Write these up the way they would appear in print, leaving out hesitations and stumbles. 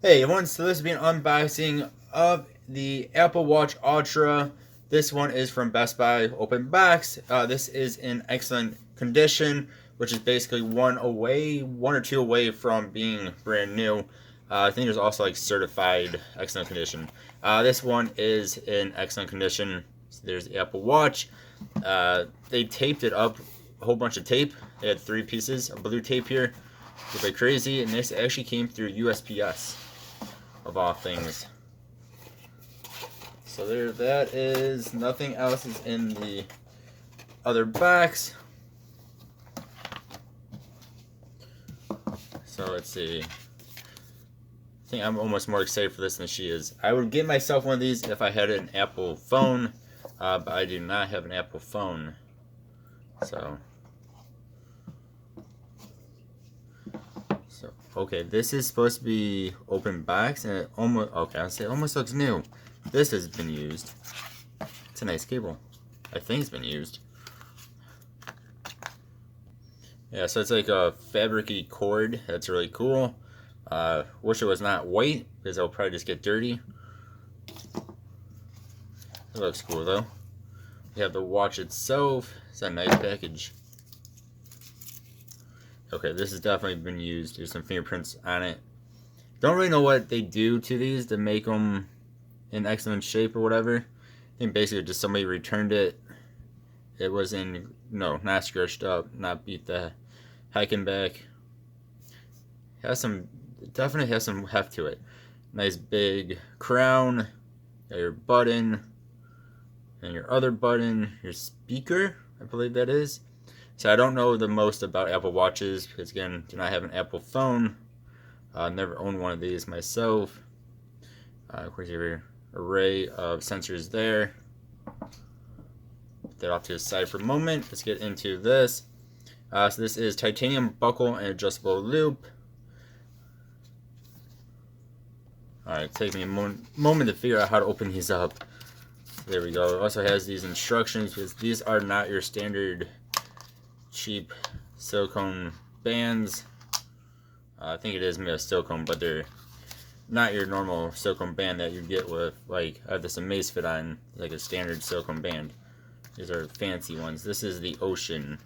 Hey everyone, so this will be an unboxing of the Apple Watch Ultra. This one is from Best Buy Open Box. This is in excellent condition, which is basically one or two away from being brand new. I think there's also like certified excellent condition. This one is in excellent condition. So there's the Apple Watch. They taped it up, a whole bunch of tape. They had 3 pieces of blue tape here. It's like crazy, and this actually came through USPS. Of all things. So there that is. Nothing else is in the other box. So let's see. I think I'm almost more excited for this than she is. I would get myself one of these if I had an Apple phone, but I do not have an Apple phone. So okay, this is supposed to be open box, and it almost, okay, I'll say it almost looks new. This has been used. It's a nice cable. I think it's been used. Yeah, so it's like a fabricy cord. That's really cool. Wish it was not white, because it'll probably just get dirty. It looks cool though. We have the watch itself. It's a nice package. Okay, this has definitely been used. There's some fingerprints on it. Don't really know what they do to these to make them in excellent shape or whatever. I think basically just somebody returned it. It was in, no, not scratched up, not beat the hiking back. Definitely has some heft to it. Nice big crown. Got your button. And your other button, your speaker, I believe that is. So I don't know the most about Apple Watches because, again, do not have an Apple phone. Never owned one of these myself. Of course, you have your array of sensors there. Put that off to the side for a moment. Let's get into this. So this is titanium buckle and adjustable loop. Alright, take me a moment to figure out how to open these up. There we go. It also has these instructions because these are not your standard cheap silicone bands. I think it is made of silicone, but they're not your normal silicone band that you get with, like, I have this Amazfit on, like a standard silicone band. These are fancy ones. This is the Ocean.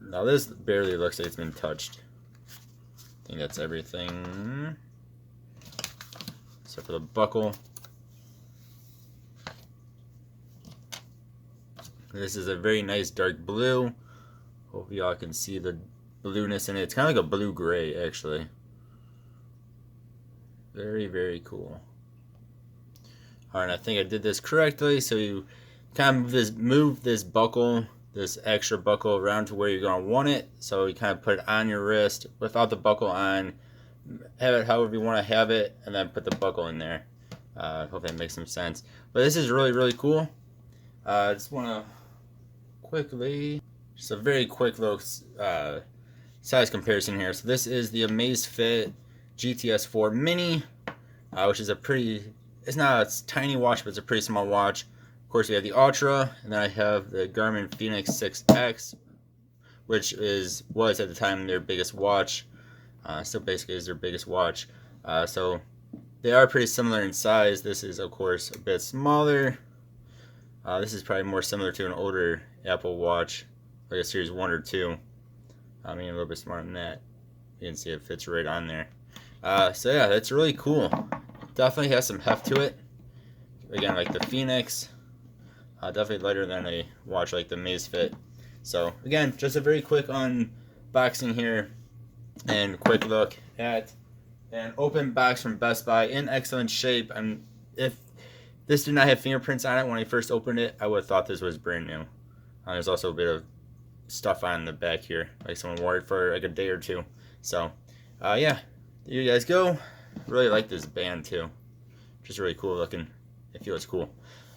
Now this barely looks like it's been touched. I think that's everything except for the buckle. This is a very nice dark blue. Hope y'all can see the blueness in it. It's kind of like a blue-gray, actually. Very, very cool. Alright, I think I did this correctly. So you kind of move this buckle, this extra buckle, around to where you're going to want it. So you kind of put it on your wrist without the buckle on. Have it however you want to have it, and then put the buckle in there. Hope that makes some sense. But this is really, really cool. I just want to quickly, just a very quick little size comparison here. So this is the Amazfit GTS 4 Mini, which is a pretty, it's not a tiny watch, but it's a pretty small watch. Of course, we have the Ultra, and then I have the Garmin Fenix 6X, which was at the time their biggest watch. Still basically is their biggest watch. So they are pretty similar in size. This is, of course, a bit smaller. This is probably more similar to an older Apple Watch, like a Series 1 or 2. I mean, a little bit smarter than that. You can see it fits right on there. So yeah, that's really cool. Definitely has some heft to it. Again, like the Phoenix. Definitely lighter than a watch like the Amazfit. So again, just a very quick unboxing here. And quick look at an open box from Best Buy in excellent shape. And if this did not have fingerprints on it when I first opened it, I would have thought this was brand new. There's also a bit of stuff on the back here, like someone wore it for like a day or two. So yeah, there you guys go. Really like this band too, just really cool looking. It feels cool.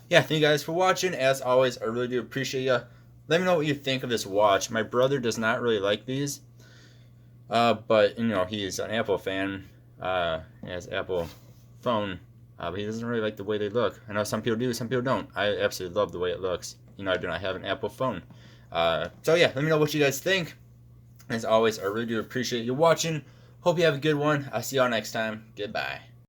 Yeah, thank you guys for watching. As always, I really do appreciate you. Let me know what you think of this watch. My brother does not really like these, but you know, he's an Apple fan. He has Apple phone, but he doesn't really like the way they look. I know some people do, some people don't. I absolutely love the way it looks. You know, I do not have an Apple phone. So yeah, let me know what you guys think. As always, I really do appreciate you watching. Hope you have a good one. I'll see y'all next time. Goodbye.